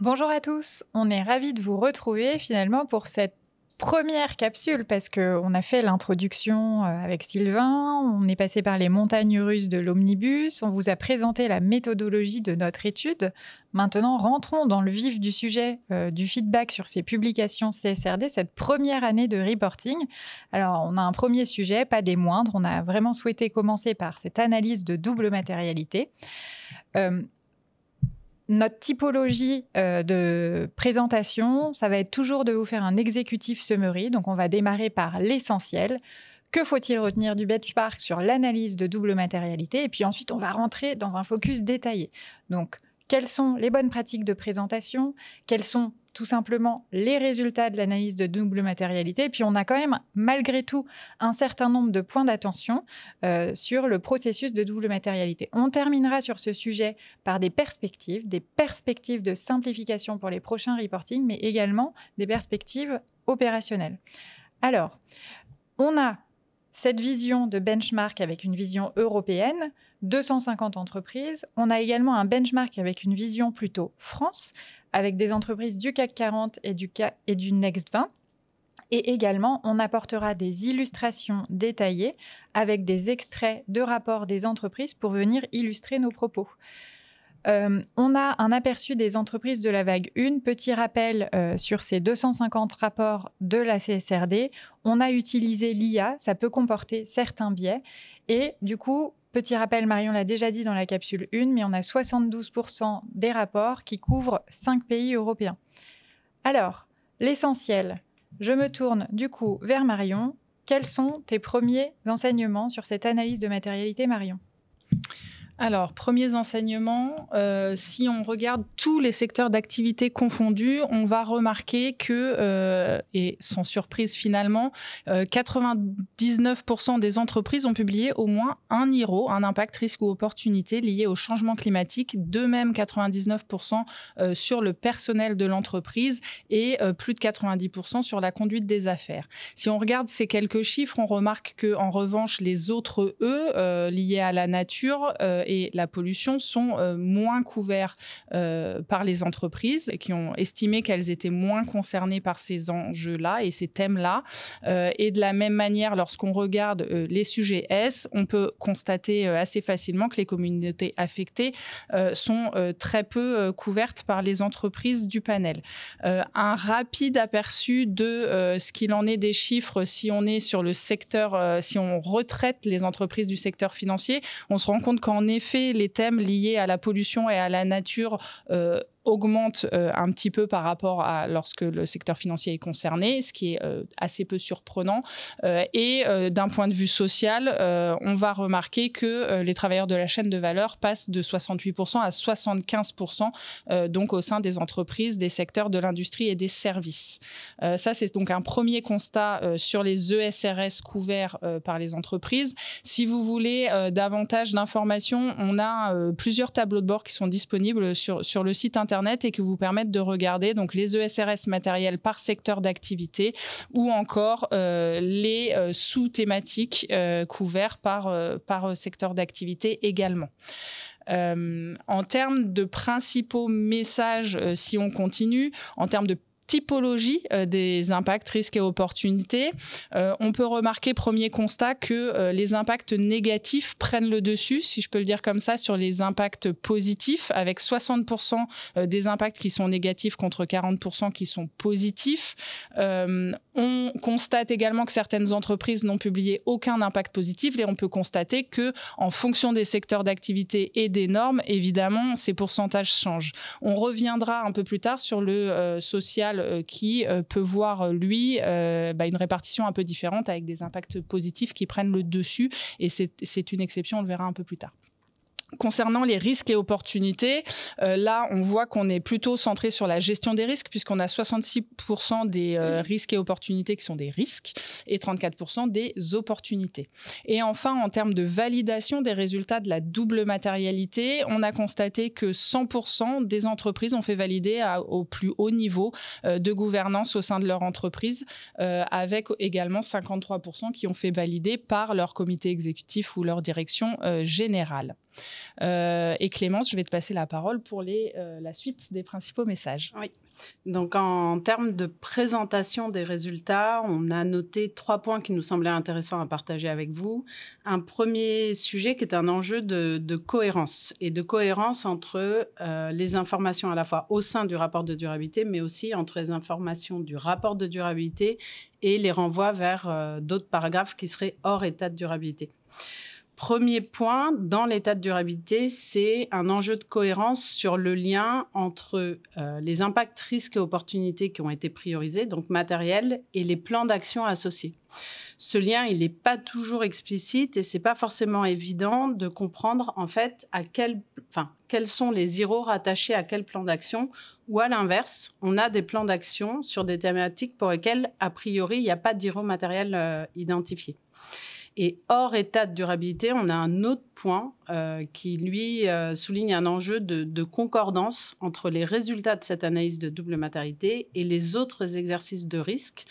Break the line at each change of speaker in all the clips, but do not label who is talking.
Bonjour à tous, on est ravis de vous retrouver finalement pour cette première capsule parce qu'on a fait l'introduction avec Sylvain, on est passé par les montagnes russes de l'omnibus, on vous a présenté la méthodologie de notre étude. Maintenant, rentrons dans le vif du sujet du feedback sur ces publications CSRD, cette première année de reporting. Alors, on a un premier sujet, pas des moindres, on a vraiment souhaité commencer par cette analyse de double matérialité. Notre typologie de présentation, ça va être toujours de vous faire un exécutif summary. Donc, on va démarrer par l'essentiel. Que faut-il retenir du benchmark sur l'analyse de double matérialité? Et puis ensuite, on va rentrer dans un focus détaillé. Donc, quelles sont les bonnes pratiques de présentation? Quels sont tout simplement les résultats de l'analyse de double matérialité? Et puis, on a quand même, malgré tout, un certain nombre de points d'attention sur le processus de double matérialité. On terminera sur ce sujet par des perspectives de simplification pour les prochains reporting, mais également des perspectives opérationnelles. Alors, on a cette vision de benchmark avec une vision européenne, 250 entreprises. On a également un benchmark avec une vision plutôt France, avec des entreprises du CAC 40 et du Next 20. Et également, on apportera des illustrations détaillées avec des extraits de rapports des entreprises pour venir illustrer nos propos. On a un aperçu des entreprises de la vague 1. Petit rappel sur ces 250 rapports de la CSRD. On a utilisé l'IA, ça peut comporter certains biais. Et du coup, petit rappel, Marion l'a déjà dit dans la capsule 1, mais on a 72% des rapports qui couvrent 5 pays européens. Alors, l'essentiel, je me tourne du coup vers Marion. Quels sont tes premiers enseignements sur cette analyse de matérialité, Marion ?
Alors, premiers enseignements, si on regarde tous les secteurs d'activité confondus, on va remarquer que, et sans surprise finalement, 99% des entreprises ont publié au moins un IRO, un impact, risque ou opportunité lié au changement climatique, de même 99% sur le personnel de l'entreprise et plus de 90% sur la conduite des affaires. Si on regarde ces quelques chiffres, on remarque qu'en revanche, les autres E, liés à la nature, et la pollution sont moins couverts par les entreprises qui ont estimé qu'elles étaient moins concernées par ces enjeux-là et ces thèmes-là. Et de la même manière, lorsqu'on regarde les sujets S, on peut constater assez facilement que les communautés affectées sont très peu couvertes par les entreprises du panel. Un rapide aperçu de ce qu'il en est des chiffres si on est sur le secteur, si on retraite les entreprises du secteur financier, on se rend compte qu'en effet, les thèmes liés à la pollution et à la nature augmente un petit peu par rapport à lorsque le secteur financier est concerné, ce qui est assez peu surprenant. Et d'un point de vue social, on va remarquer que les travailleurs de la chaîne de valeur passent de 68% à 75%, donc au sein des entreprises, des secteurs de l'industrie et des services. Ça, c'est donc un premier constat sur les ESRS couverts par les entreprises. Si vous voulez davantage d'informations, on a plusieurs tableaux de bord qui sont disponibles sur le site internet et qui vous permettent de regarder donc les ESRS matériels par secteur d'activité ou encore les sous-thématiques couverts par secteur d'activité également. En termes de principaux messages, si on continue, en termes de typologie des impacts, risques et opportunités, on peut remarquer, premier constat, que les impacts négatifs prennent le dessus, si je peux le dire comme ça, sur les impacts positifs, avec 60% des impacts qui sont négatifs contre 40% qui sont positifs. On constate également que certaines entreprises n'ont publié aucun impact positif et on peut constater que, en fonction des secteurs d'activité et des normes, évidemment, ces pourcentages changent. On reviendra un peu plus tard sur le social qui peut voir, lui, une répartition un peu différente avec des impacts positifs qui prennent le dessus. Et c'est une exception, on le verra un peu plus tard. Concernant les risques et opportunités, là, on voit qu'on est plutôt centré sur la gestion des risques puisqu'on a 66% des risques et opportunités qui sont des risques et 34% des opportunités. Et enfin, en termes de validation des résultats de la double matérialité, on a constaté que 100% des entreprises ont fait valider au plus haut niveau de gouvernance au sein de leur entreprise, avec également 53% qui ont fait valider par leur comité exécutif ou leur direction générale. Et Clémence, je vais te passer la parole pour la suite des principaux messages.
Oui. Donc, en termes de présentation des résultats, on a noté 3 points qui nous semblaient intéressants à partager avec vous. Un premier sujet qui est un enjeu de cohérence et de cohérence entre les informations à la fois au sein du rapport de durabilité, mais aussi entre les informations du rapport de durabilité et les renvois vers d'autres paragraphes qui seraient hors état de durabilité. Premier point, dans l'état de durabilité, c'est un enjeu de cohérence sur le lien entre les impacts, risques et opportunités qui ont été priorisés, donc matériels, et les plans d'action associés. Ce lien, il n'est pas toujours explicite et ce n'est pas forcément évident de comprendre en fait quels sont les IRO rattachés à quel plan d'action, ou à l'inverse, on a des plans d'action sur des thématiques pour lesquelles, a priori, il n'y a pas d'IRO matériel identifié. Et hors état de durabilité, on a un autre point qui, lui, souligne un enjeu de concordance entre les résultats de cette analyse de double matérialité et les autres exercices de risque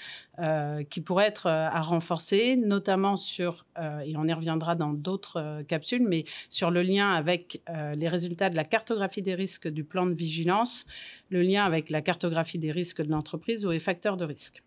qui pourraient être à renforcer, notamment sur, et on y reviendra dans d'autres capsules, mais sur le lien avec les résultats de la cartographie des risques du plan de vigilance, le lien avec la cartographie des risques de l'entreprise ou les facteurs de risque.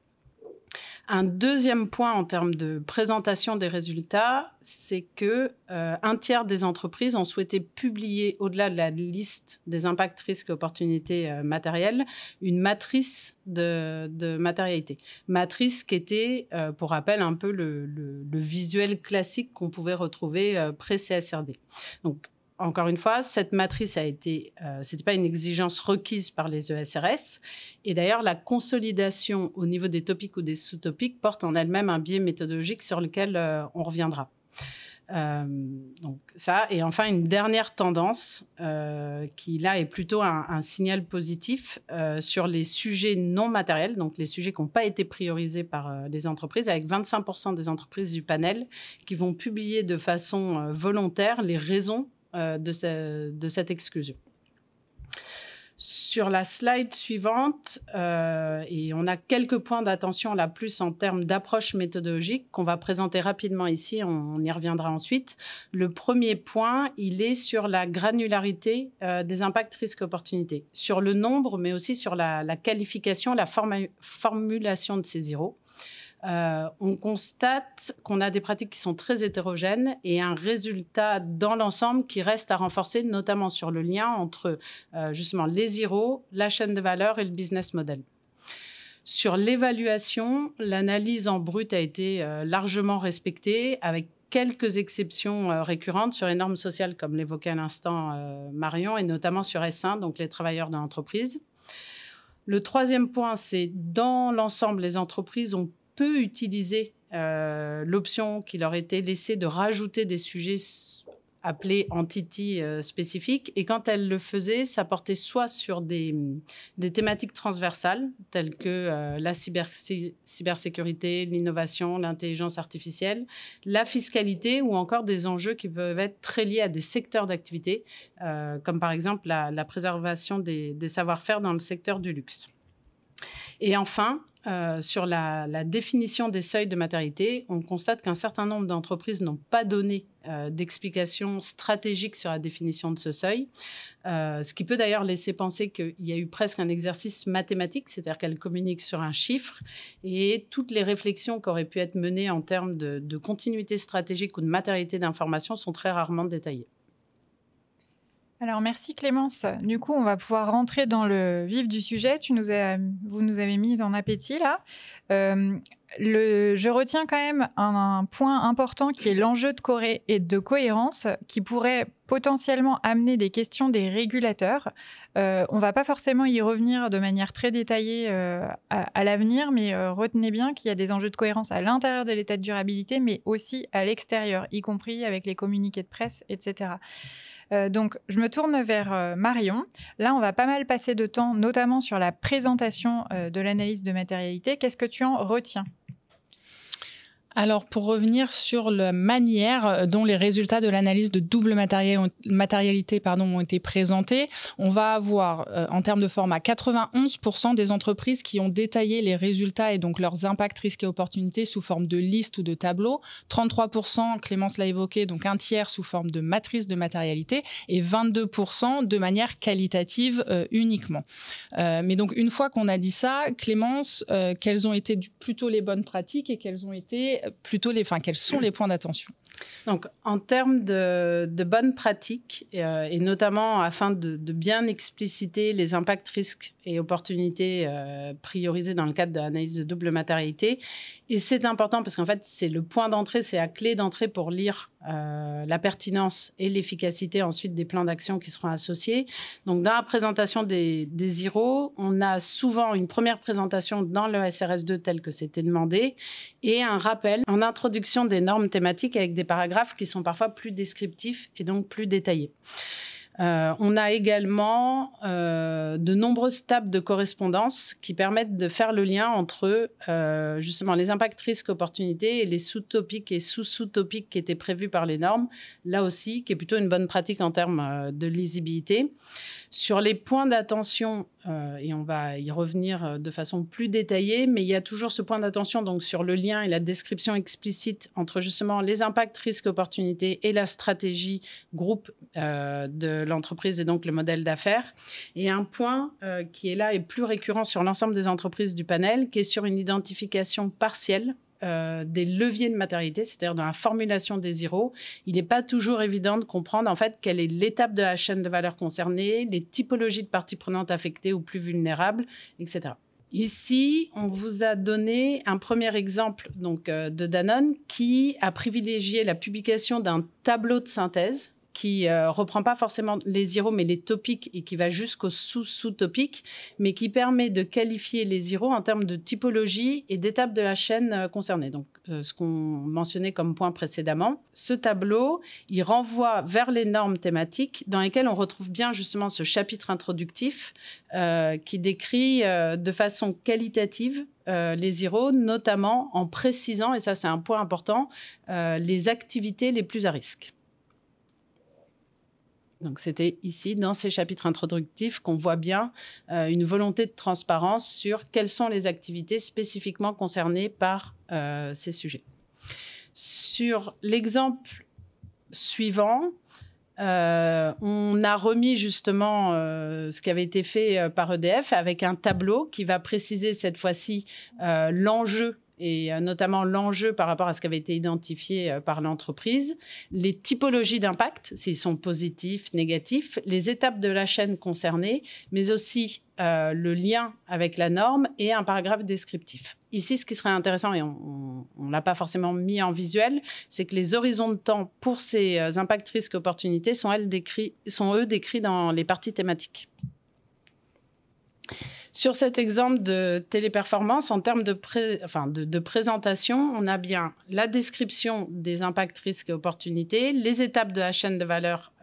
Un deuxième point en termes de présentation des résultats, c'est que un tiers des entreprises ont souhaité publier, au-delà de la liste des impacts, risques et opportunités matérielles, une matrice de matérialité. Matrice qui était, pour rappel, un peu le visuel classique qu'on pouvait retrouver pré-CSRD. Donc, encore une fois, cette matrice c'était pas une exigence requise par les ESRS. Et d'ailleurs, la consolidation au niveau des topics ou des sous-topics porte en elle-même un biais méthodologique sur lequel on reviendra. Donc ça, et enfin une dernière tendance qui là est plutôt un signal positif sur les sujets non matériels, donc les sujets qui n'ont pas été priorisés par les entreprises, avec 25% des entreprises du panel qui vont publier de façon volontaire les raisons de cette exclusion. Sur la slide suivante, et on a quelques points d'attention là plus en termes d'approche méthodologique qu'on va présenter rapidement ici, on y reviendra ensuite. Le premier point, il est sur la granularité des impacts, risques, opportunités, sur le nombre, mais aussi sur la qualification, la formulation de ces IRO. On constate qu'on a des pratiques qui sont très hétérogènes et un résultat dans l'ensemble qui reste à renforcer, notamment sur le lien entre justement les IRO, la chaîne de valeur et le business model. Sur l'évaluation, l'analyse en brut a été largement respectée avec quelques exceptions récurrentes sur les normes sociales, comme l'évoquait à l'instant Marion, et notamment sur S1, donc les travailleurs de l'entreprise. Le troisième point, c'est dans l'ensemble, les entreprises ont peut utiliser l'option qui leur était laissée de rajouter des sujets appelés entity spécifiques. Et quand elles le faisaient, ça portait soit sur des thématiques transversales, telles que la cybersécurité, l'innovation, l'intelligence artificielle, la fiscalité ou encore des enjeux qui peuvent être très liés à des secteurs d'activité, comme par exemple la préservation des savoir-faire dans le secteur du luxe. Et enfin, sur la définition des seuils de matérialité, on constate qu'un certain nombre d'entreprises n'ont pas donné d'explication stratégique sur la définition de ce seuil, ce qui peut d'ailleurs laisser penser qu'il y a eu presque un exercice mathématique, c'est-à-dire qu'elles communiquent sur un chiffre, et toutes les réflexions qui auraient pu être menées en termes de continuité stratégique ou de matérialité d'information sont très rarement détaillées.
Alors, merci Clémence. Du coup, on va pouvoir rentrer dans le vif du sujet. Vous nous avez mis en appétit là. Je retiens quand même un point important qui est l'enjeu de cohérence qui pourrait potentiellement amener des questions des régulateurs. On ne va pas forcément y revenir de manière très détaillée à l'avenir, mais retenez bien qu'il y a des enjeux de cohérence à l'intérieur de l'état de durabilité, mais aussi à l'extérieur, y compris avec les communiqués de presse, etc. Donc, je me tourne vers Marion. Là, on va pas mal passer de temps, notamment sur la présentation de l'analyse de matérialité. Qu'est-ce que tu en retiens ?
Alors, pour revenir sur la manière dont les résultats de l'analyse de double matérialité ont été présentés, on va avoir, en termes de format, 91% des entreprises qui ont détaillé les résultats et donc leurs impacts, risques et opportunités sous forme de liste ou de tableau. 33%, Clémence l'a évoqué, donc un tiers sous forme de matrice de matérialité et 22% de manière qualitative uniquement. Mais donc, une fois qu'on a dit ça, Clémence, quelles ont été plutôt les bonnes pratiques et quelles sont les points d'attention?
Donc, en termes de bonnes pratiques, et notamment afin de bien expliciter les impacts, risques et opportunités priorisés dans le cadre de l'analyse de double matérialité, et c'est important parce qu'en fait, c'est le point d'entrée, c'est la clé d'entrée pour lire la pertinence et l'efficacité ensuite des plans d'action qui seront associés. Donc, dans la présentation des IRO, on a souvent une première présentation dans le SRS2 tel que c'était demandé et un rappel en introduction des normes thématiques avec des paragraphes qui sont parfois plus descriptifs et donc plus détaillés. On a également de nombreuses tables de correspondance qui permettent de faire le lien entre justement les impacts, risques, opportunités et les sous-topics et sous-sous-topics qui étaient prévus par les normes. Là aussi, qui est plutôt une bonne pratique en termes de lisibilité. Sur les points d'attention, et on va y revenir de façon plus détaillée, mais il y a toujours ce point d'attention donc sur le lien et la description explicite entre justement les impacts, risques, opportunités et la stratégie groupe de l'entreprise et donc le modèle d'affaires. Et un point qui est là et plus récurrent sur l'ensemble des entreprises du panel, qui est sur une identification partielle des leviers de matérialité, c'est-à-dire dans la formulation des IRO, il n'est pas toujours évident de comprendre en fait quelle est l'étape de la chaîne de valeur concernée, les typologies de parties prenantes affectées ou plus vulnérables, etc. Ici, on vous a donné un premier exemple donc, de Danone qui a privilégié la publication d'un tableau de synthèse qui reprend pas forcément les IRO, mais les topics et qui va jusqu'aux sous-topics, mais qui permet de qualifier les IRO en termes de typologie et d'étapes de la chaîne concernée. Donc, ce qu'on mentionnait comme point précédemment. Ce tableau, il renvoie vers les normes thématiques dans lesquelles on retrouve bien justement ce chapitre introductif qui décrit de façon qualitative les IRO, notamment en précisant, et ça c'est un point important, les activités les plus à risque. Donc, c'était ici, dans ces chapitres introductifs, qu'on voit bien une volonté de transparence sur quelles sont les activités spécifiquement concernées par ces sujets. Sur l'exemple suivant, on a remis justement ce qui avait été fait par EDF avec un tableau qui va préciser cette fois-ci l'enjeu et notamment l'enjeu par rapport à ce qui avait été identifié par l'entreprise, les typologies d'impact, s'ils sont positifs, négatifs, les étapes de la chaîne concernée, mais aussi le lien avec la norme et un paragraphe descriptif. Ici, ce qui serait intéressant, et on ne l'a pas forcément mis en visuel, c'est que les horizons de temps pour ces impacts, risques, opportunités sont eux décrits dans les parties thématiques. Sur cet exemple de téléperformance, en termes de présentation, on a bien la description des impacts, risques et opportunités, les étapes de la chaîne de valeur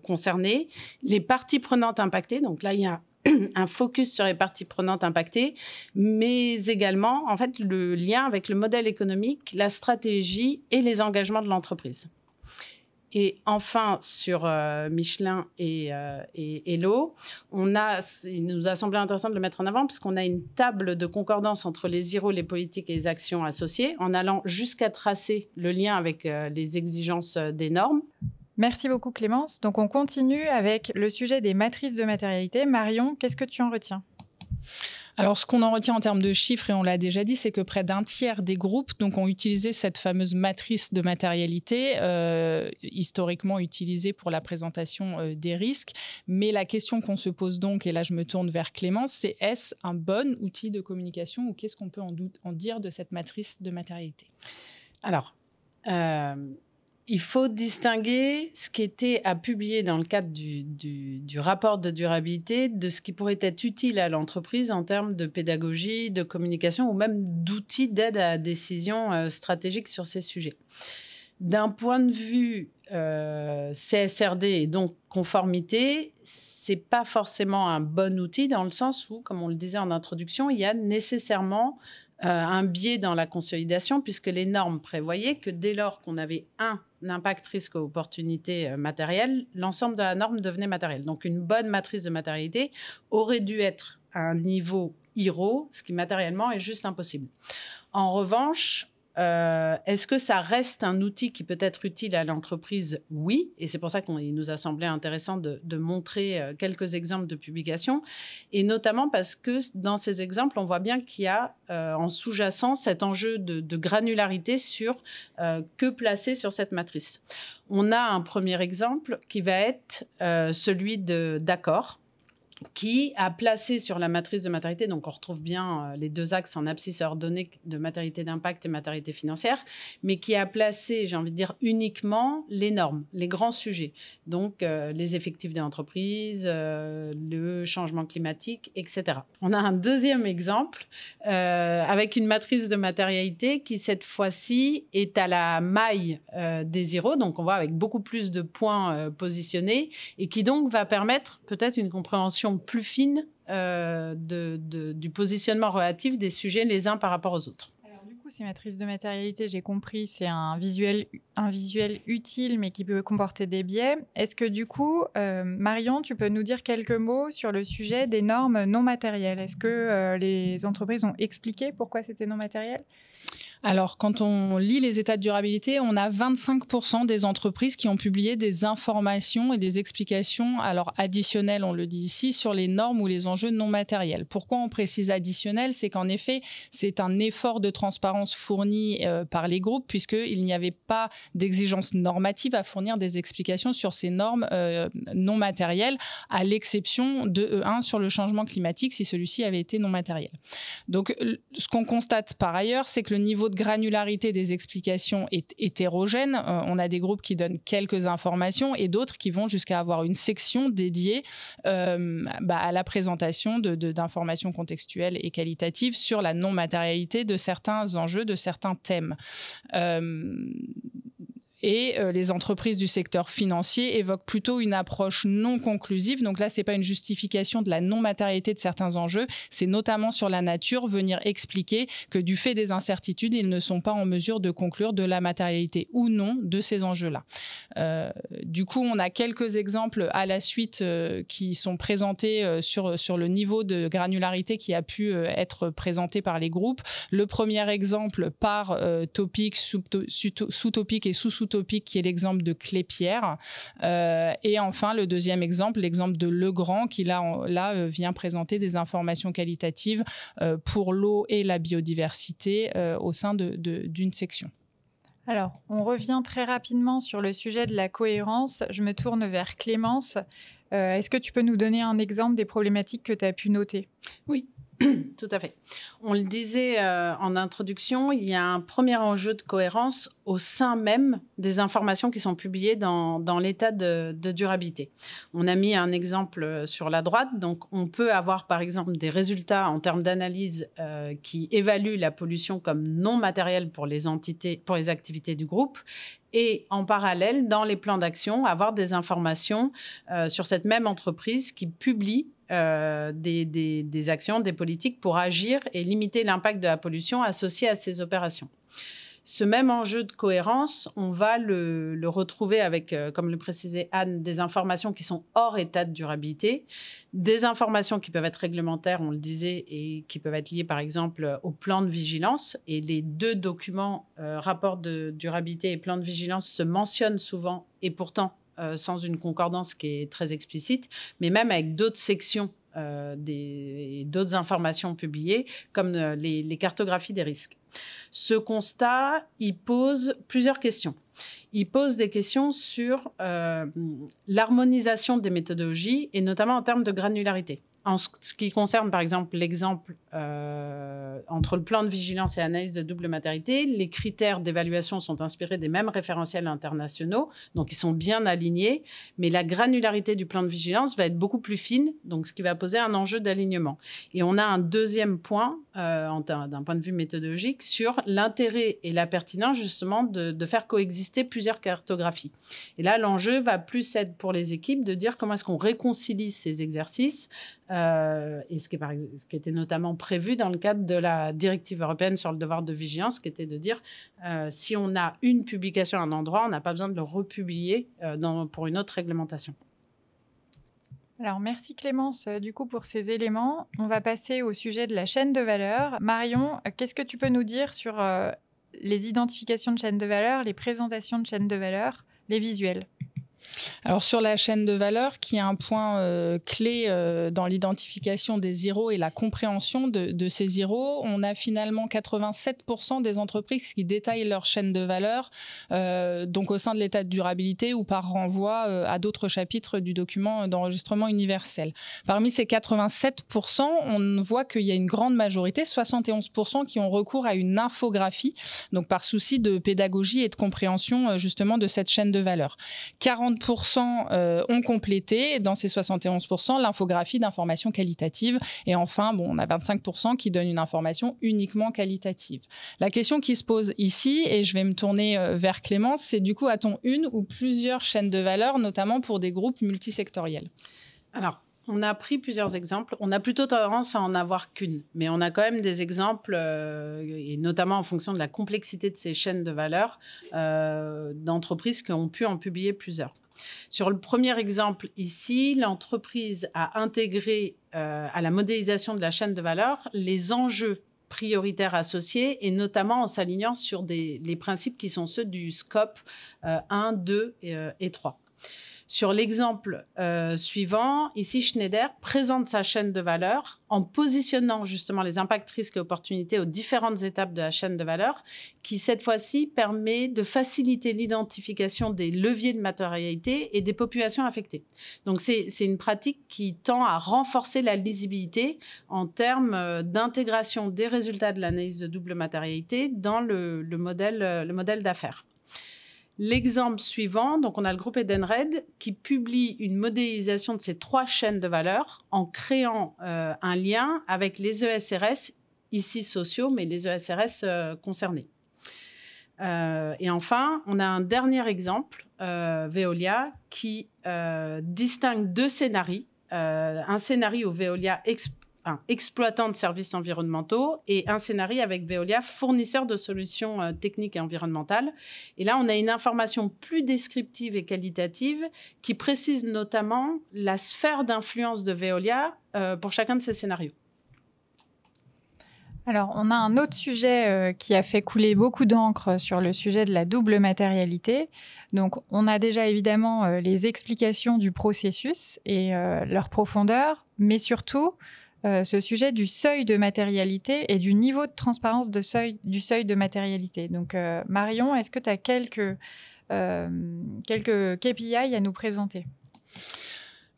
concernées, les parties prenantes impactées. Donc là, il y a un focus sur les parties prenantes impactées, mais également, en fait, le lien avec le modèle économique, la stratégie et les engagements de l'entreprise. Et enfin, sur Michelin et Hello, il nous a semblé intéressant de le mettre en avant puisqu'on a une table de concordance entre les IRO, les politiques et les actions associées, en allant jusqu'à tracer le lien avec les exigences des normes.
Merci beaucoup Clémence. Donc on continue avec le sujet des matrices de matérialité. Marion, qu'est-ce que tu en retiens ?
Alors, ce qu'on en retient en termes de chiffres, et on l'a déjà dit, c'est que près d'un tiers des groupes ont utilisé cette fameuse matrice de matérialité, historiquement utilisée pour la présentation des risques. Mais la question qu'on se pose donc, et là je me tourne vers Clémence, c'est est-ce un bon outil de communication ou qu'est-ce qu'on peut en dire de cette matrice de matérialité ?
Alors, il faut distinguer ce qui était à publier dans le cadre du rapport de durabilité de ce qui pourrait être utile à l'entreprise en termes de pédagogie, de communication ou même d'outils d'aide à la décision stratégique sur ces sujets. D'un point de vue CSRD et donc conformité, ce n'est pas forcément un bon outil dans le sens où, comme on le disait en introduction, il y a nécessairement un biais dans la consolidation, puisque les normes prévoyaient que dès lors qu'on avait un impact risque opportunité matériel, l'ensemble de la norme devenait matériel. Donc une bonne matrice de matérialité aurait dû être à un niveau IRO, ce qui matériellement est juste impossible. En revanche, est-ce que ça reste un outil qui peut être utile à l'entreprise? Oui, et c'est pour ça qu'il nous a semblé intéressant de montrer quelques exemples de publications, et notamment parce que dans ces exemples, on voit bien qu'il y a en sous-jacent cet enjeu de granularité sur que placer sur cette matrice. On a un premier exemple qui va être celui d'Accor, qui a placé sur la matrice de matérialité, donc on retrouve bien les deux axes en abscisse ordonnée de matérialité d'impact et matérialité financière, mais qui a placé, j'ai envie de dire, uniquement les normes, les grands sujets, donc les effectifs des entreprises, le changement climatique, etc. On a un deuxième exemple avec une matrice de matérialité qui, cette fois-ci, est à la maille des IRO, donc on voit avec beaucoup plus de points positionnés, et qui donc va permettre peut-être une compréhension plus fine du positionnement relatif des sujets les uns par rapport aux autres.
Alors, du coup, ces matrices de matérialité, j'ai compris, c'est un visuel utile, mais qui peut comporter des biais. Est-ce que du coup, Marion, tu peux nous dire quelques mots sur le sujet des normes non matérielles? Est-ce que les entreprises ont expliqué pourquoi c'était non matériel?
Alors, quand on lit les états de durabilité, on a 25% des entreprises qui ont publié des informations et des explications, alors additionnelles, on le dit ici, sur les normes ou les enjeux non matériels. Pourquoi on précise additionnel? C'est qu'en effet, c'est un effort de transparence fourni par les groupes, puisqu'il n'y avait pas d'exigence normative à fournir des explications sur ces normes non matérielles, à l'exception de E1 sur le changement climatique, si celui-ci avait été non matériel. Donc, ce qu'on constate par ailleurs, c'est que le niveau de granularité des explications est hétérogène. On a des groupes qui donnent quelques informations et d'autres qui vont jusqu'à avoir une section dédiée à la présentation d'informations contextuelles et qualitatives sur la non-matérialité de certains enjeux, de certains thèmes. Et les entreprises du secteur financier évoquent plutôt une approche non conclusive. Donc là, ce n'est pas une justification de la non-matérialité de certains enjeux. C'est notamment sur la nature, venir expliquer que du fait des incertitudes, ils ne sont pas en mesure de conclure de la matérialité ou non de ces enjeux-là. Du coup, on a quelques exemples à la suite qui sont présentés sur le niveau de granularité qui a pu être présenté par les groupes. Le premier exemple par topic, sous-topic et sous-topic, qui est l'exemple de Clépierre. Et enfin, le deuxième exemple, l'exemple de Legrand, qui là vient présenter des informations qualitatives pour l'eau et la biodiversité au sein d'une section.
Alors, on revient très rapidement sur le sujet de la cohérence. Je me tourne vers Clémence. Est-ce que tu peux nous donner un exemple des problématiques que tu as pu noter?
Oui. Tout à fait. On le disait en introduction, il y a un premier enjeu de cohérence au sein même des informations qui sont publiées dans l'état de durabilité. On a mis un exemple sur la droite. Donc, on peut avoir, par exemple, des résultats en termes d'analyse qui évaluent la pollution comme non matérielle pour les activités du groupe. Et en parallèle, dans les plans d'action, avoir des informations sur cette même entreprise qui publie des actions, des politiques pour agir et limiter l'impact de la pollution associée à ces opérations. Ce même enjeu de cohérence, on va le retrouver avec, comme le précisait Anne, des informations qui sont hors état de durabilité, des informations qui peuvent être réglementaires, on le disait, et qui peuvent être liées par exemple au plan de vigilance. Et les deux documents, rapport de durabilité et plan de vigilance, se mentionnent souvent et pourtant sans une concordance qui est très explicite, mais même avec d'autres sections d'autres informations publiées, comme les cartographies des risques. Ce constat, il pose plusieurs questions. Il pose des questions sur l'harmonisation des méthodologies, et notamment en termes de granularité. En ce qui concerne, par exemple, l'exemple entre le plan de vigilance et analyse de double matérialité, les critères d'évaluation sont inspirés des mêmes référentiels internationaux, donc ils sont bien alignés, mais la granularité du plan de vigilance va être beaucoup plus fine, donc ce qui va poser un enjeu d'alignement. Et on a un deuxième point, d'un point de vue méthodologique, sur l'intérêt et la pertinence, justement, de faire coexister plusieurs cartographies. Et là, l'enjeu va plus être pour les équipes de dire comment est-ce qu'on réconcilie ces exercices, et ce qui était notamment prévues dans le cadre de la directive européenne sur le devoir de vigilance, qui était de dire si on a une publication à un endroit, on n'a pas besoin de le republier pour une autre réglementation.
Alors, merci Clémence, du coup, pour ces éléments. On va passer au sujet de la chaîne de valeur. Marion, qu'est-ce que tu peux nous dire sur les identifications de chaîne de valeur, les présentations de chaîne de valeur, les visuels ?
Alors sur la chaîne de valeur, qui est un point clé dans l'identification des IRO et la compréhension de ces IRO, on a finalement 87% des entreprises qui détaillent leur chaîne de valeur, donc au sein de l'état de durabilité ou par renvoi à d'autres chapitres du document d'enregistrement universel. Parmi ces 87%, on voit qu'il y a une grande majorité, 71%, qui ont recours à une infographie, donc par souci de pédagogie et de compréhension justement de cette chaîne de valeur. 40% ont complété, dans ces 71%, l'infographie d'information qualitative. Et enfin, on a 25% qui donnent une information uniquement qualitative. La question qui se pose ici, et je vais me tourner vers Clémence, c'est du coup, a-t-on une ou plusieurs chaînes de valeur, notamment pour des groupes multisectoriels ?
Alors, on a pris plusieurs exemples. On a plutôt tendance à en avoir qu'une, mais on a quand même des exemples, et notamment en fonction de la complexité de ces chaînes de valeur, d'entreprises qui ont pu en publier plusieurs. Sur le premier exemple ici, l'entreprise a intégré à la modélisation de la chaîne de valeur les enjeux prioritaires associés, et notamment en s'alignant sur les principes qui sont ceux du scope 1, 2 et 3. Sur l'exemple suivant, ici, Schneider présente sa chaîne de valeur en positionnant justement les impacts, risques et opportunités aux différentes étapes de la chaîne de valeur, qui cette fois-ci permet de faciliter l'identification des leviers de matérialité et des populations affectées. Donc, c'est une pratique qui tend à renforcer la lisibilité en termes d'intégration des résultats de l'analyse de double matérialité dans le modèle d'affaires. L'exemple suivant, donc on a le groupe Edenred qui publie une modélisation de ces 3 chaînes de valeur en créant un lien avec les ESRS, ici sociaux, mais les ESRS concernés. Et enfin, on a un dernier exemple, Veolia, qui distingue 2 scénarios. Un scénario où Veolia exploitant de services environnementaux et un scénario avec Veolia, fournisseur de solutions techniques et environnementales. Et là, on a une information plus descriptive et qualitative qui précise notamment la sphère d'influence de Veolia pour chacun de ces scénarios.
Alors, on a un autre sujet qui a fait couler beaucoup d'encre sur le sujet de la double matérialité. Donc, on a déjà évidemment les explications du processus et leur profondeur, mais surtout ce sujet du seuil de matérialité et du niveau de transparence du seuil de matérialité. Donc, Marion, est-ce que tu as quelques KPI à nous présenter ?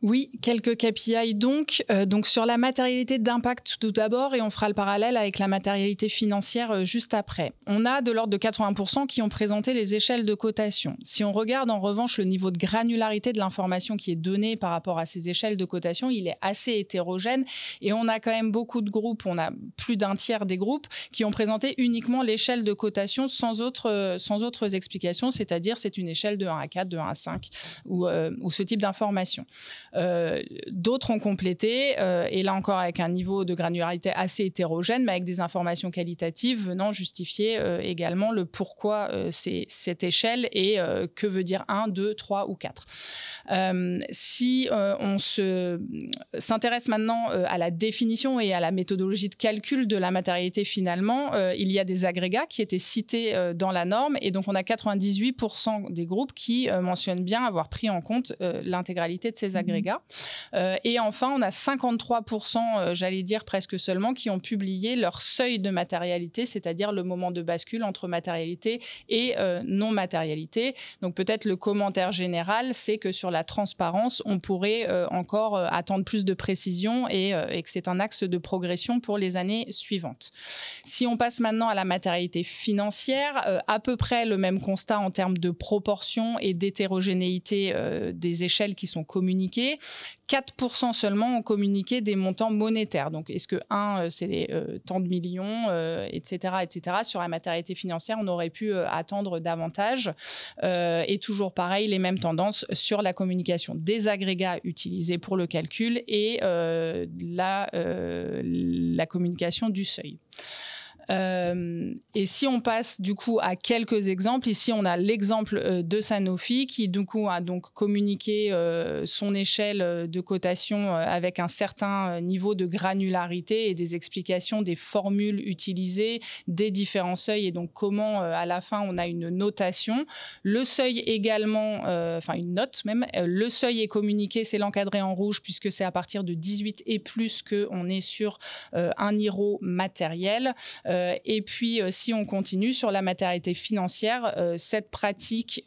Oui, quelques KPI donc sur la matérialité d'impact tout d'abord, et on fera le parallèle avec la matérialité financière juste après. On a de l'ordre de 80% qui ont présenté les échelles de cotation. Si on regarde en revanche le niveau de granularité de l'information qui est donnée par rapport à ces échelles de cotation, il est assez hétérogène, et on a quand même beaucoup de groupes, on a plus d'un tiers des groupes qui ont présenté uniquement l'échelle de cotation sans autres explications, c'est-à-dire c'est une échelle de 1 à 4, de 1 à 5 ou ce type d'information. D'autres ont complété, et là encore avec un niveau de granularité assez hétérogène, mais avec des informations qualitatives venant justifier également le pourquoi c'est cette échelle et que veut dire 1, 2, 3 ou 4. Si on s'intéresse maintenant à la définition et à la méthodologie de calcul de la matérialité finalement, il y a des agrégats qui étaient cités dans la norme, et donc on a 98% des groupes qui mentionnent bien avoir pris en compte l'intégralité de ces agrégats. Et enfin, on a 53%, j'allais dire presque seulement, qui ont publié leur seuil de matérialité, c'est-à-dire le moment de bascule entre matérialité et non-matérialité. Donc peut-être le commentaire général, c'est que sur la transparence, on pourrait encore attendre plus de précision et que c'est un axe de progression pour les années suivantes. Si on passe maintenant à la matérialité financière, à peu près le même constat en termes de proportion et d'hétérogénéité des échelles qui sont communiquées. communiqué, 4% seulement ont communiqué des montants monétaires. Donc, est-ce que, c'est tant de millions, etc., etc. Sur la matérialité financière, on aurait pu attendre davantage. Et toujours pareil, les mêmes tendances sur la communication des agrégats utilisés pour le calcul et la communication du seuil. Et si on passe du coup à quelques exemples, ici on a l'exemple de Sanofi qui du coup a donc communiqué son échelle de cotation avec un certain niveau de granularité et des explications des formules utilisées, des différents seuils et donc comment à la fin on a une notation. Le seuil également, une note même, le seuil est communiqué, c'est l'encadré en rouge puisque c'est à partir de 18 et plus qu'on est sur un IRO matériel. Et puis, si on continue sur la matérialité financière, cette pratique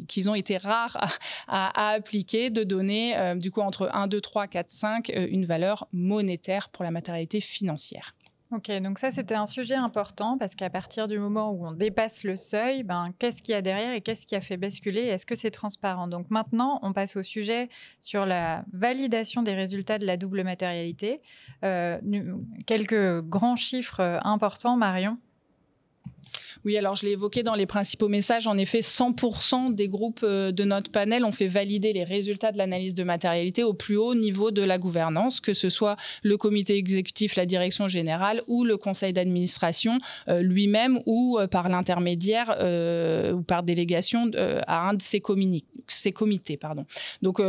qu'ils ont été rares à appliquer, de donner du coup entre 1, 2, 3, 4, 5 une valeur monétaire pour la matérialité financière.
Ok, donc ça c'était un sujet important parce qu'à partir du moment où on dépasse le seuil, qu'est-ce qu'il y a derrière et qu'est-ce qui a fait basculer? Est-ce que c'est transparent? Donc maintenant, on passe au sujet sur la validation des résultats de la double matérialité. Quelques grands chiffres importants, Marion.
Oui, alors je l'ai évoqué dans les principaux messages. En effet, 100% des groupes de notre panel ont fait valider les résultats de l'analyse de matérialité au plus haut niveau de la gouvernance, que ce soit le comité exécutif, la direction générale ou le conseil d'administration lui-même ou par l'intermédiaire ou par délégation à un de ces comités. Donc,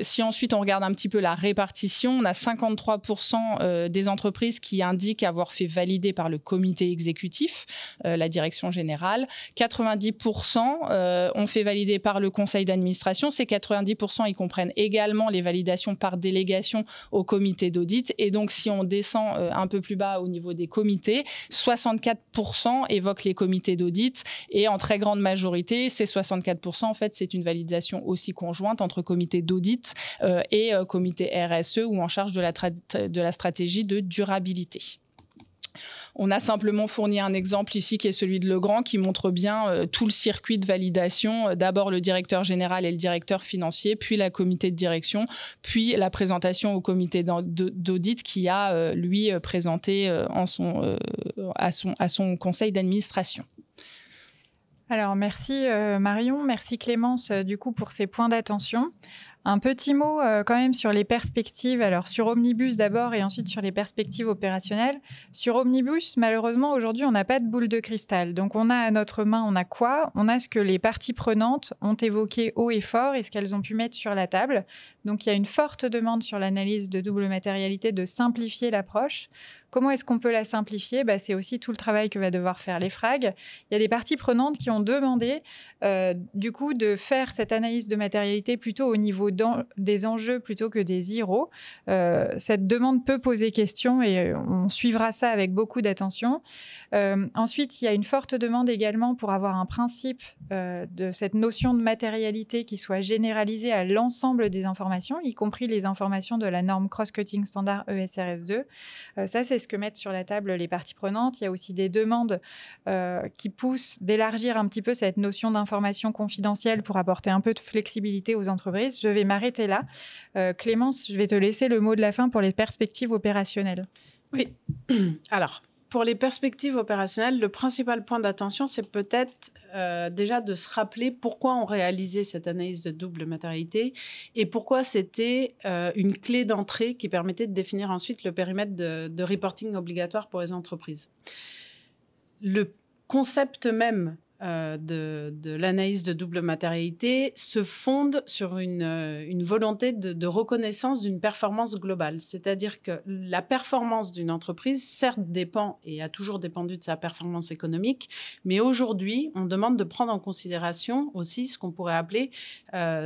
si ensuite on regarde un petit peu la répartition, on a 53% des entreprises qui indiquent avoir fait valider par le comité exécutif, la direction générale. 90% ont fait valider par le conseil d'administration. Ces 90%, ils comprennent également les validations par délégation au comité d'audit. Et donc, si on descend un peu plus bas au niveau des comités, 64% évoquent les comités d'audit. Et en très grande majorité, ces 64%, en fait, c'est une validation aussi conjointe entre comité d'audit et comité RSE ou en charge de la stratégie de durabilité. On a simplement fourni un exemple ici qui est celui de Legrand qui montre bien tout le circuit de validation. D'abord le directeur général et le directeur financier, puis la comité de direction, puis la présentation au comité d'audit qui a lui présenté à son conseil d'administration.
Alors merci Marion, merci Clémence du coup pour ces points d'attention. Un petit mot quand même sur les perspectives. Alors sur Omnibus d'abord et ensuite sur les perspectives opérationnelles. Sur Omnibus, malheureusement, aujourd'hui, on n'a pas de boule de cristal. Donc on a à notre main, on a quoi? On a ce que les parties prenantes ont évoqué haut et fort et ce qu'elles ont pu mettre sur la table. Donc il y a une forte demande sur l'analyse de double matérialité de simplifier l'approche. Comment est-ce qu'on peut la simplifier? C'est aussi tout le travail que va devoir faire l'EFRAG. Il y a des parties prenantes qui ont demandé du coup de faire cette analyse de matérialité plutôt au niveau des enjeux plutôt que des IRO. Cette demande peut poser question et on suivra ça avec beaucoup d'attention. Ensuite, il y a une forte demande également pour avoir un principe de cette notion de matérialité qui soit généralisée à l'ensemble des informations, y compris les informations de la norme cross-cutting standard ESRS 2. Ça, c'est ce que mettent sur la table les parties prenantes. Il y a aussi des demandes qui poussent d'élargir un petit peu cette notion d'information confidentielle pour apporter un peu de flexibilité aux entreprises. Je vais m'arrêter là. Clémence, je vais te laisser le mot de la fin pour les perspectives opérationnelles.
Oui. Alors, pour les perspectives opérationnelles, le principal point d'attention, c'est peut-être déjà de se rappeler pourquoi on réalisait cette analyse de double matérialité et pourquoi c'était une clé d'entrée qui permettait de définir ensuite le périmètre de reporting obligatoire pour les entreprises. Le concept même de l'analyse de double matérialité se fonde sur une volonté de reconnaissance d'une performance globale. C'est-à-dire que la performance d'une entreprise, certes, dépend et a toujours dépendu de sa performance économique, mais aujourd'hui, on demande de prendre en considération aussi ce qu'on pourrait appeler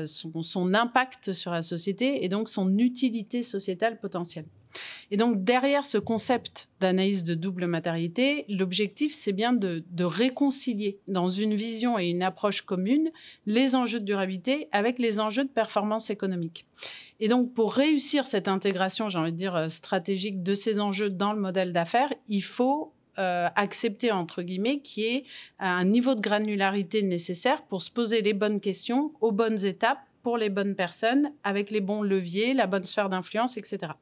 son impact sur la société et donc son utilité sociétale potentielle. Et donc, derrière ce concept d'analyse de double matérialité, l'objectif, c'est bien de réconcilier dans une vision et une approche commune les enjeux de durabilité avec les enjeux de performance économique. Et donc, pour réussir cette intégration, j'ai envie de dire, stratégique de ces enjeux dans le modèle d'affaires, il faut accepter, entre guillemets, qu'il y ait un niveau de granularité nécessaire pour se poser les bonnes questions aux bonnes étapes pour les bonnes personnes, avec les bons leviers, la bonne sphère d'influence, etc.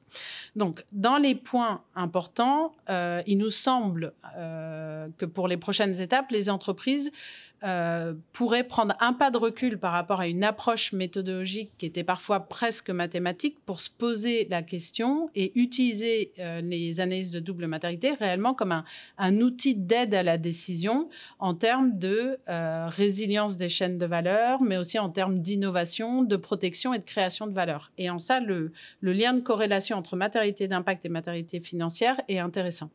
Donc, dans les points importants, il nous semble que pour les prochaines étapes, les entreprises pourraient prendre un pas de recul par rapport à une approche méthodologique qui était parfois presque mathématique pour se poser la question et utiliser les analyses de double matérialité réellement comme un outil d'aide à la décision en termes de résilience des chaînes de valeur, mais aussi en termes d'innovation, de protection et de création de valeur. Et en ça, le lien de corrélation entre matérialité d'impact et matérialité financière est intéressant.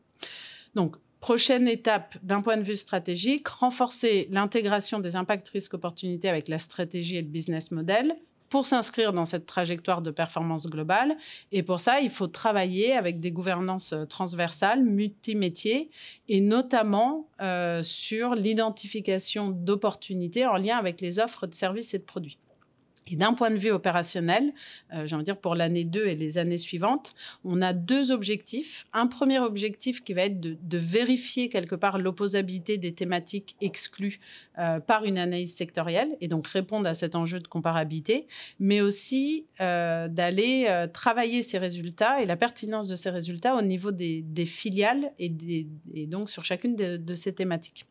Donc, prochaine étape d'un point de vue stratégique, renforcer l'intégration des impacts risques opportunités avec la stratégie et le business model pour s'inscrire dans cette trajectoire de performance globale. Et pour ça, il faut travailler avec des gouvernances transversales, multimétiers, et notamment sur l'identification d'opportunités en lien avec les offres de services et de produits. Et d'un point de vue opérationnel, j'ai envie de dire pour l'année 2 et les années suivantes, on a 2 objectifs. Un premier objectif qui va être de vérifier quelque part l'opposabilité des thématiques exclues par une analyse sectorielle et donc répondre à cet enjeu de comparabilité, mais aussi d'aller travailler ces résultats et la pertinence de ces résultats au niveau des filiales et donc sur chacune de ces thématiques.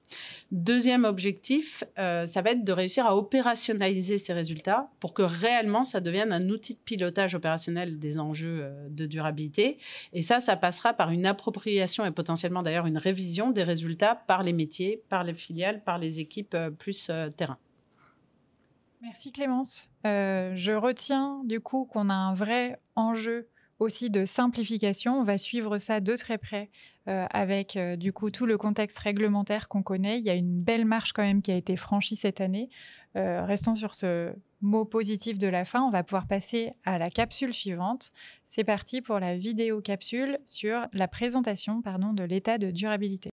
Deuxième objectif, ça va être de réussir à opérationnaliser ces résultats pour que réellement ça devienne un outil de pilotage opérationnel des enjeux de durabilité. Et ça passera par une appropriation et potentiellement d'ailleurs une révision des résultats par les métiers, par les filiales, par les équipes plus terrain.
Merci Clémence. Je retiens du coup qu'on a un vrai enjeu aussi de simplification. On va suivre ça de très près avec du coup tout le contexte réglementaire qu'on connaît. Il y a une belle marche quand même qui a été franchie cette année. Restons sur ce mot positif de la fin. On va pouvoir passer à la capsule suivante. C'est parti pour la vidéo capsule sur la présentation de l'état de durabilité.